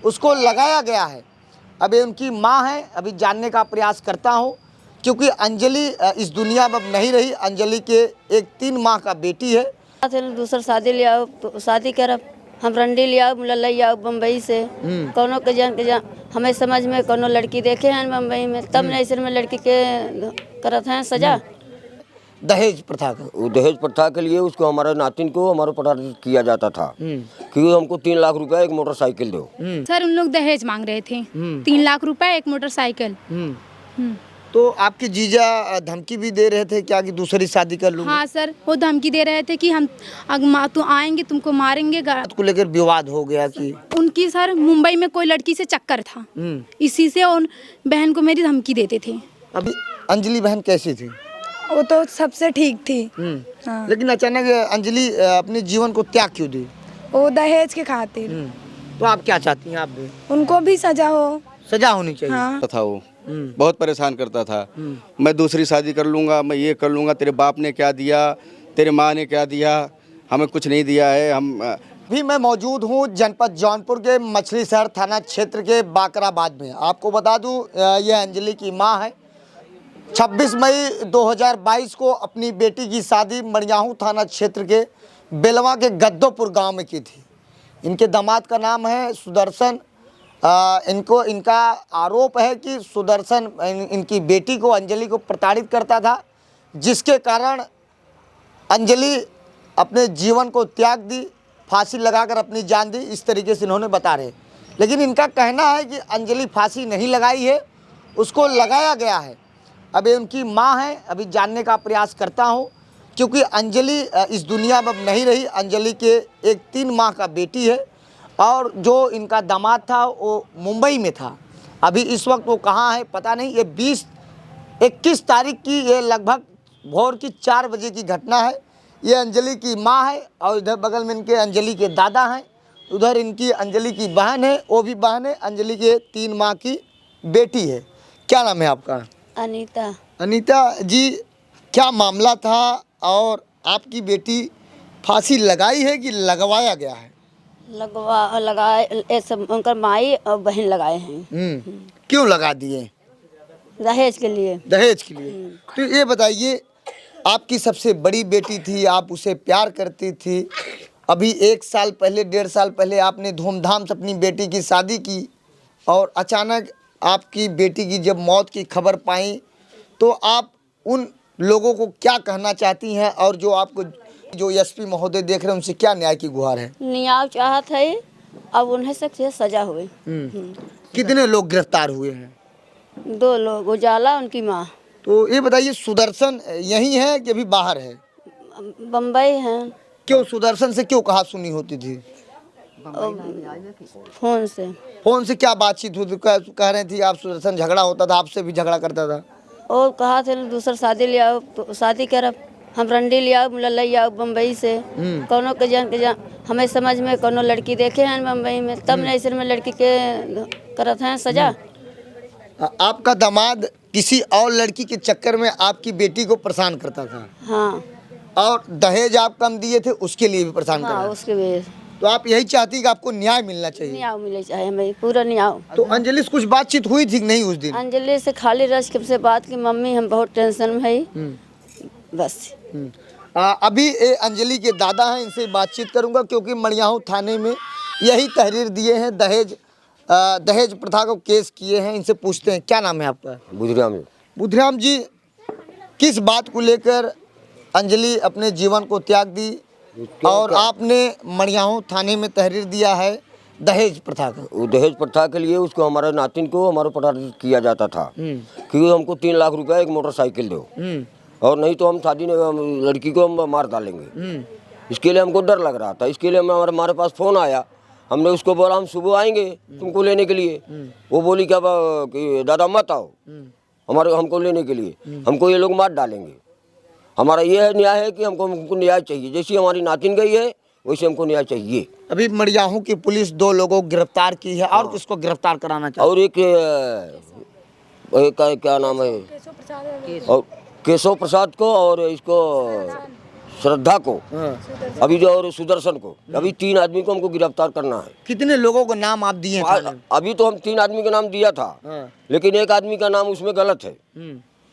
उसको लगाया गया है। अभी उनकी माँ है, अभी जानने का प्रयास करता हूँ, क्योंकि अंजलि इस दुनिया में अब नहीं रही। अंजलि के एक 3 माह का बेटी है। दूसर शादी ले आओ तो शादी करब, हम रंडी ले आओ, लल्ला आओ बम्बई से कोनो के जान हमें समझ में कोनो लड़की देखे हैं बम्बई में, तब नहीं ऐसे में लड़की के करत हैं सजा। दहेज प्रथा का, वो दहेज प्रथा के लिए उसको हमारे नातिन को हमारे प्रताड़ित किया जाता था कि हमको 3 लाख रुपया एक मोटरसाइकिल दो। सर उन लोग दहेज मांग रहे थे, 3 लाख रुपए एक मोटरसाइकिल। तो आपके जीजा धमकी भी दे रहे थे क्या कि दूसरी शादी कर लूंगा? हाँ सर, वो धमकी दे रहे थे कि हम तू आएंगे तुमको मारेंगे। बात को लेकर विवाद हो गया कि उनकी सर मुंबई में कोई लड़की से चक्कर था, इसी से उन बहन को मेरी धमकी देते थे। अभी अंजलि बहन कैसी थी? वो तो सबसे ठीक थी। हाँ। लेकिन अचानक अंजलि अपने जीवन को त्याग क्यों दी? वो दहेज के खातिर। तो आप क्या चाहती हैं? आप भी उनको भी सजा हो, सजा होनी चाहिए। हाँ। था वो बहुत परेशान करता था। मैं दूसरी शादी कर लूँगा, मैं ये कर लूँगा, तेरे बाप ने क्या दिया, तेरे माँ ने क्या दिया, हमें कुछ नहीं दिया है। हम भी मैं मौजूद हूँ जनपद जौनपुर के मछली शहर थाना क्षेत्र के बाकराबाद में। आपको बता दूँ यह अंजलि की माँ है। 26 मई 2022 को अपनी बेटी की शादी मड़ियाहू थाना क्षेत्र के बेलवा के गद्दोपुर गांव में की थी। इनके दामाद का नाम है सुदर्शन। इनका आरोप है कि सुदर्शन इनकी बेटी को, अंजलि को प्रताड़ित करता था, जिसके कारण अंजलि अपने जीवन को त्याग दी, फांसी लगाकर अपनी जान दी, इस तरीके से इन्होंने बता रहे। लेकिन इनका कहना है कि अंजलि फांसी नहीं लगाई है, उसको लगाया गया है। अभी उनकी माँ है, अभी जानने का प्रयास करता हूँ, क्योंकि अंजलि इस दुनिया में अब नहीं रही। अंजलि के एक 3 माह का बेटी है और जो इनका दामाद था वो मुंबई में था। अभी इस वक्त वो कहाँ है पता नहीं। ये 21 तारीख की, ये लगभग भोर की 4 बजे की घटना है। ये अंजलि की माँ है और इधर बगल में इनके अंजलि के दादा हैं, उधर इनकी अंजलि की बहन है, वो भी बहन है, अंजलि के 3 माह की बेटी है। क्या नाम है आपका? अनीता। अनीता जी, क्या मामला था और आपकी बेटी फांसी लगाई है कि लगवाया गया है? लगाए ऐसे उनका माई और बहन लगाए हैं। क्यों लगा दिए? दहेज के लिए। दहेज के लिए। तो ये बताइए, आपकी सबसे बड़ी बेटी थी, आप उसे प्यार करती थी। अभी 1 साल पहले, 1.5 साल पहले आपने धूमधाम से अपनी बेटी की शादी की और अचानक आपकी बेटी की जब मौत की खबर पाई तो आप उन लोगों को क्या कहना चाहती हैं? और जो आपको जो एसपी महोदय देख रहे हैं उनसे क्या न्याय की गुहार है? न्याय चाहत है, अब उन्हें से सजा हुई। कितने लोग गिरफ्तार हुए हैं? 2 लोग, उजाला उनकी माँ। तो ये बताइए, सुदर्शन यही है कि अभी बाहर है? बम्बई है। क्यों सुदर्शन से क्यों कहा सुनी होती थी? फोन से क्या बातचीत होती? कह रहे थी आप सुदर्शन झगड़ा होता था, आपसे भी झगड़ा करता था। और कहा थे दूसर शादी ले आओ तो शादी करब, हम रंडी ले आओ, लल्ला आओ बम्बई से कोनो के जान हमें समझ में कोनो लड़की देखे हैं बम्बई में, तब नहीं ऐसे में लड़की के करत हैं सजा। आपका दामाद किसी और लड़की के चक्कर में आपकी बेटी को परेशान करता था? हाँ। और दहेज आप कम दिए थे उसके लिए भी परेशान कर रहा है? उसके लिए। तो आप यही चाहती कि आपको न्याय मिलना चाहिए? न्याय मिलना चाहिए हमें, पूरा न्याय। तो अंजलि से कुछ बातचीत हुई थी कि नहीं उस दिन? अंजलि से खाली रश से बात की, मम्मी हम बहुत टेंशन में है बस। अभी अंजलि के दादा हैं, इनसे बातचीत करूंगा, क्योंकि मड़ियाहू थाने में यही तहरीर दिए हैं, दहेज प्रथा को केस किए हैं। इनसे पूछते हैं, क्या नाम है आपका? बुधराम जी। बुधराम जी, किस बात को लेकर अंजलि अपने जीवन को त्याग दी और आपने मड़ियाहू थाने में तहरीर दिया है दहेज प्रथा का? वो दहेज प्रथा के लिए उसको हमारे नातिन को हमारे प्रताड़ित किया जाता था कि हमको 3 लाख रुपया एक मोटरसाइकिल दो, और नहीं तो हम शादी लड़की को हम मार डालेंगे। इसके लिए हमको डर लग रहा था। इसके लिए हमारे पास फ़ोन आया, हमने उसको बोला हम सुबह आएंगे तुमको लेने के लिए। वो बोली क्या कि दादा मत आओ हमको लेने के लिए, हमको ये लोग मार डालेंगे। हमारा ये है न्याय है कि हमको न्याय चाहिए, जैसी हमारी नातिन गई है वैसे हमको न्याय चाहिए। अभी मड़ियाहू की पुलिस 2 लोगों को गिरफ्तार की है और किसको गिरफ्तार कराना चाहिए? और एक क्या नाम है, और केशव प्रसाद को, और इसको श्रद्धा को, अभी जो और सुदर्शन को, अभी 3 आदमी को हमको गिरफ्तार करना है। कितने लोगों को नाम आप दिए थाने में? अभी तो हम 3 आदमी का नाम दिया था, लेकिन एक आदमी का नाम उसमें गलत है।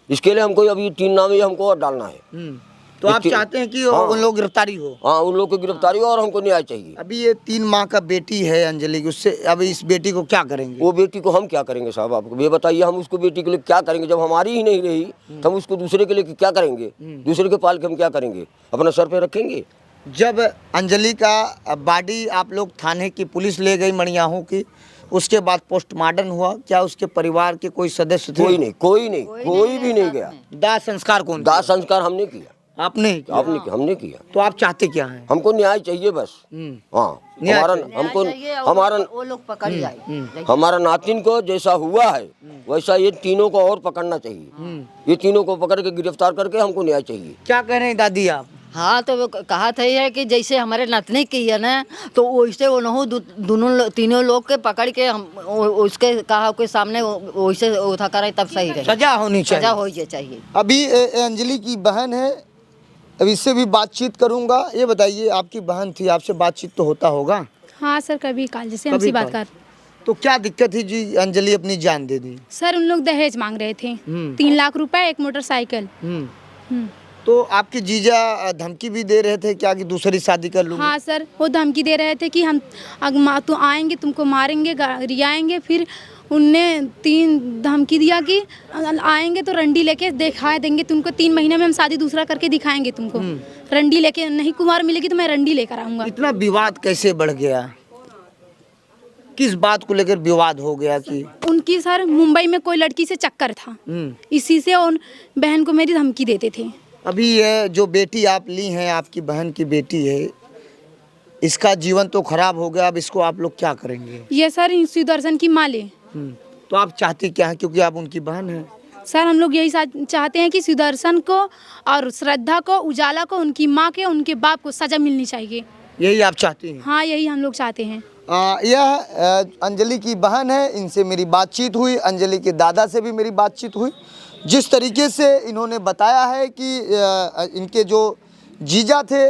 इसके लिए हमको अभी 3 नाम ही हमको और डालना है। तो आप चाहते हैं कि उन लोग गिरफ्तारी हो? हाँ, उन लोग की गिरफ्तारी हो और हमको न्याय चाहिए। अभी ये 3 माह का बेटी है अंजलि की, उससे अब इस बेटी को क्या करेंगे? वो बेटी को हम क्या करेंगे साहब, आपको ये बताइए, हम उसको बेटी के लिए क्या करेंगे? जब हमारी ही नहीं रही तो हम उसको दूसरे के लिए क्या करेंगे? दूसरे के पाल के हम क्या करेंगे? अपना सर पे रखेंगे? जब अंजलि का बॉडी आप लोग थाने की पुलिस ले गई मणियाहू की, उसके बाद पोस्टमार्टम हुआ, क्या उसके परिवार के कोई सदस्य थे? कोई नहीं, कोई भी नहीं गया। दाह संस्कार कौन? दाह संस्कार हमने किया। आपने ही किया? हमने किया। तो आप चाहते क्या हैं? हमको न्याय चाहिए बस। हाँ, वो लोग पकड़ जाए। हमारा नातिन को जैसा हुआ है वैसा ये तीनों को और पकड़ना चाहिए। ये तीनों को पकड़ के गिरफ्तार करके हमको न्याय चाहिए। क्या कह रहे हैं दादी आप? हाँ, तो वो कहा था है कि जैसे हमारे नतनी की है ना, तो वैसे वो दोनों तीनों लोग के पकड़ के हम उसके कहा के सामने वैसे उठा करे तब सही रहे। सजा होनी चाहिए। सजा होनी चाहिए। अभी अंजलि की बहन है, अब इससे भी बातचीत करूंगा। ये बताइए, आपकी बहन थी, आपसे बातचीत तो होता होगा? हाँ सर, कभी काल जैसे हमसे बात कर। तो क्या दिक्कत थी जी, अंजलि अपनी जान दे दी? सर उन लोग दहेज मांग रहे थे, 3 लाख रुपए, एक मोटरसाइकिल। तो आपके जीजा धमकी भी दे रहे थे क्या कि दूसरी शादी कर लूंगा? हाँ सर, वो धमकी दे रहे थे कि हम तो आएंगे, तुमको मारेंगे, रियाएंगे। फिर उनने 3 धमकी दिया कि आएंगे तो रंडी लेके दिखा देंगे तुमको, 3 महीने में हम शादी दूसरा करके दिखाएंगे तुमको। रंडी लेके, नहीं कुमार मिलेगी तो मैं रंडी लेकर आऊंगा। इतना विवाद कैसे बढ़ गया? किस बात को लेकर विवाद हो गया? कि उनकी सर मुंबई में कोई लड़की से चक्कर था, इसी से उन बहन को मेरी धमकी देते थे। अभी ये जो बेटी आप ली हैं, आपकी बहन की बेटी है, इसका जीवन तो खराब हो गया, अब इसको आप लोग क्या करेंगे? ये सर सुदर्शन की माँ ले। तो आप चाहते क्या है, क्योंकि आप उनकी बहन हैं? सर हम लोग यही चाहते हैं कि सुदर्शन को और श्रद्धा को, उजाला को, उनकी माँ के, उनके बाप को सजा मिलनी चाहिए। यही आप चाहती हैं? हाँ, यही हम लोग चाहते हैं। यह अंजलि की बहन है, इनसे मेरी बातचीत हुई, अंजलि के दादा से भी मेरी बातचीत हुई। जिस तरीके से इन्होंने बताया है कि इनके जो जीजा थे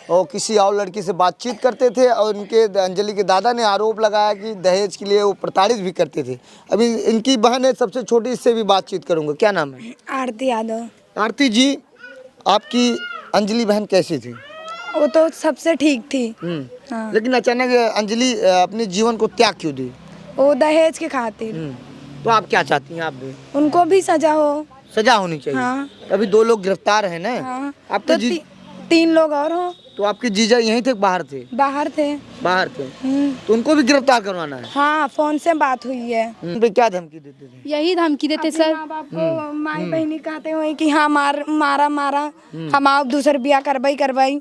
और किसी और लड़की से बातचीत करते थे, और इनके अंजलि के दादा ने आरोप लगाया कि दहेज के लिए वो प्रताड़ित भी करते थे। अभी इनकी बहन है सबसे छोटी, इससे भी बातचीत करूँगा। क्या नाम है? आरती यादव। आरती जी, आपकी अंजलि बहन कैसी थी? वो तो सबसे ठीक थी। हाँ। लेकिन अचानक अंजलि अपने जीवन को त्याग क्यों दी? वो दहेज के खातिर। तो आप क्या चाहती हैं? आप भी उनको भी सजा हो। सजा होनी चाहिए। हाँ। अभी 2 लोग गिरफ्तार हैं ना? हाँ। आपके तो 3 लोग और हो। तो आपके जीजा यहीं थे, बाहर थे? बाहर थे। बाहर थे। तो उनको भी गिरफ्तार करवाना है? हाँ, फोन से बात हुई है। पे क्या धमकी देते थे? यही धमकी देते सर। माँ बाप को माई बहनी कहते हुए कि हाँ मारा हम आप दूसरे ब्याह करवाई।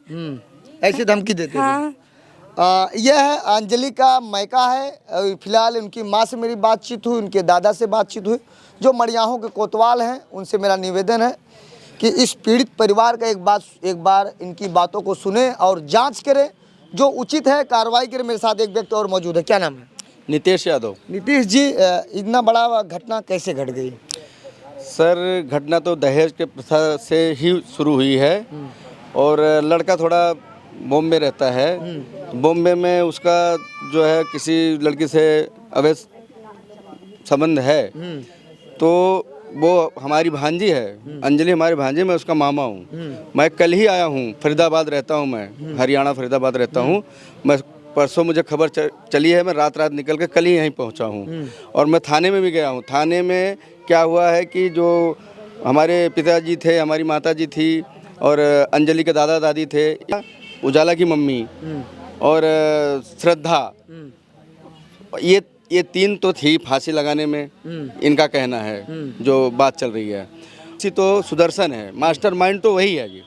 ऐसे धमकी देते थे? हाँ। यह है अंजलि का मैका है। फिलहाल उनकी माँ से मेरी बातचीत हुई, उनके दादा से बातचीत हुई, जो मड़ियाहों के कोतवाल हैं। उनसे मेरा निवेदन है कि इस पीड़ित परिवार का एक बार इनकी बातों को सुने और जांच करें, जो उचित है कार्रवाई करें। मेरे साथ एक व्यक्ति और मौजूद है। क्या नाम है? नितेश यादव। नीतीश जी, इतना बड़ा घटना कैसे घट गई? सर, घटना तो दहेज के प्रथा से ही शुरू हुई है, और लड़का थोड़ा बॉम्बे रहता है। बॉम्बे में उसका जो है किसी लड़की से अवैध संबंध है, तो वो हमारी भांजी है, अंजलि हमारी भांजी, मैं उसका मामा हूँ। मैं कल ही आया हूँ, फरीदाबाद रहता हूँ, मैं हरियाणा फरीदाबाद रहता हूँ। मैं परसों मुझे खबर चली है, मैं रात निकल के कल ही यहीं पहुँचा हूँ, और मैं थाने में भी गया हूँ। थाने में क्या हुआ है कि जो हमारे पिताजी थे, हमारी माताजी थी, और अंजलि के दादा दादी थे, उजाला की मम्मी और श्रद्धा, ये 3 तो थी फांसी लगाने में, इनका कहना है जो बात चल रही है। इसी तो सुदर्शन है, मास्टरमाइंड तो वही है। ये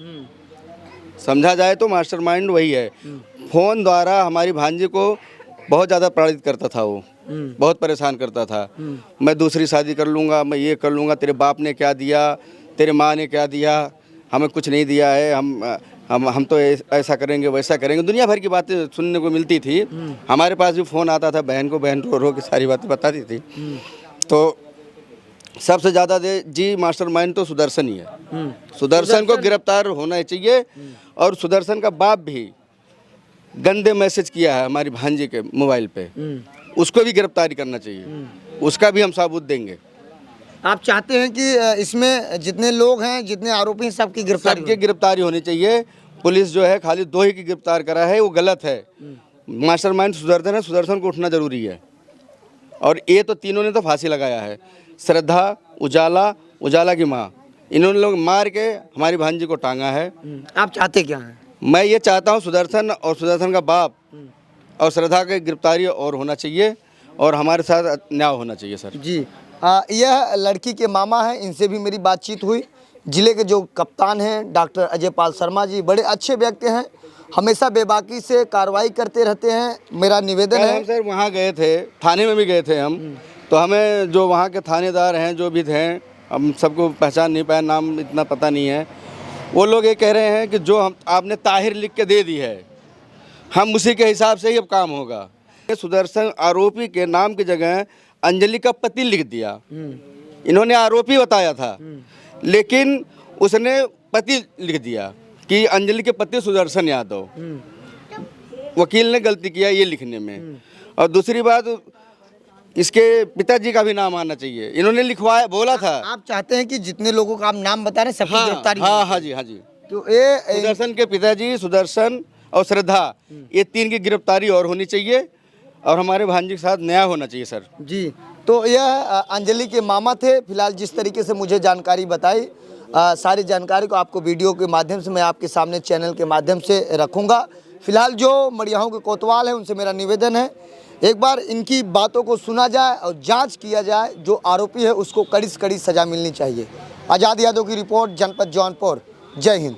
समझा जाए तो मास्टरमाइंड वही है। फ़ोन द्वारा हमारी भांजी को बहुत ज़्यादा प्रताड़ित करता था, वो बहुत परेशान करता था। मैं दूसरी शादी कर लूँगा, मैं ये कर लूँगा, तेरे बाप ने क्या दिया, तेरे माँ ने क्या दिया, हमें कुछ नहीं दिया है, हम तो ऐसा करेंगे वैसा करेंगे, दुनिया भर की बातें सुनने को मिलती थी। हमारे पास भी फ़ोन आता था, बहन को रो रो के सारी बातें बताती थी। तो सबसे ज़्यादा जी मास्टरमाइंड तो सुदर्शन ही है। सुदर्शन को गिरफ्तार होना ही चाहिए। और सुदर्शन का बाप भी गंदे मैसेज किया है हमारी भांजी के मोबाइल पे, उसको भी गिरफ्तारी करना चाहिए, उसका भी हम सबूत देंगे। आप चाहते हैं कि इसमें जितने लोग हैं, जितने आरोपी हैं, सबकी गिरफ्तारी सबकी गिरफ्तारी होनी चाहिए। पुलिस जो है खाली 2 ही की गिरफ्तार करा है, वो गलत है। मास्टरमाइंड सुदर्शन है, सुदर्शन को उठना जरूरी है। और ये तो तीनों ने तो फांसी लगाया है, श्रद्धा, उजाला की माँ, इन्होंने लोग मार के हमारी भांजी को टांगा है। आप चाहते क्या हैं? मैं ये चाहता हूँ सुदर्शन और सुदर्शन का बाप और श्रद्धा की गिरफ्तारी और होना चाहिए और हमारे साथ न्याय होना चाहिए सर जी। यह लड़की के मामा हैं, इनसे भी मेरी बातचीत हुई। जिले के जो कप्तान हैं डॉक्टर अजय पाल शर्मा जी, बड़े अच्छे व्यक्ति हैं, हमेशा बेबाकी से कार्रवाई करते रहते हैं। मेरा निवेदन है, हम सर वहाँ गए थे, थाने में भी गए थे हम, तो हमें जो वहाँ के थानेदार हैं जो भी थे, हम सबको पहचान नहीं पाए, नाम इतना पता नहीं है। वो लोग ये कह रहे हैं कि जो हम आपने ताहिर लिख के दे दी है, हम उसी के हिसाब से ही अब काम होगा। सुदर्शन आरोपी के नाम की जगह अंजलि का पति लिख दिया। इन्होंने आरोपी बताया था, लेकिन उसने पति लिख दिया कि अंजलि के पति सुदर्शन यादव। वकील ने गलती किया ये लिखने में। और दूसरी बात, इसके पिताजी का भी नाम आना चाहिए, इन्होंने लिखवाया, बोला था। आप चाहते हैं कि जितने लोगों का आप नाम बता रहे हैं सबकी गिरफ्तारी? हाँ जी। तो ये सुदर्शन के पिताजी, सुदर्शन और श्रद्धा, ये 3 की गिरफ्तारी और होनी चाहिए और हमारे भांजी के साथ न्याय होना चाहिए सर जी। तो यह अंजलि के मामा थे। फिलहाल जिस तरीके से मुझे जानकारी बताई, सारी जानकारी को आपको वीडियो के माध्यम से मैं आपके सामने चैनल के माध्यम से रखूंगा। फिलहाल जो मड़ियाहों के कोतवाल हैं उनसे मेरा निवेदन है, एक बार इनकी बातों को सुना जाए और जांच किया जाए, जो आरोपी है उसको कड़ी से कड़ी सजा मिलनी चाहिए। आज़ाद यादव की रिपोर्ट, जनपद जौनपुर। जय हिंद।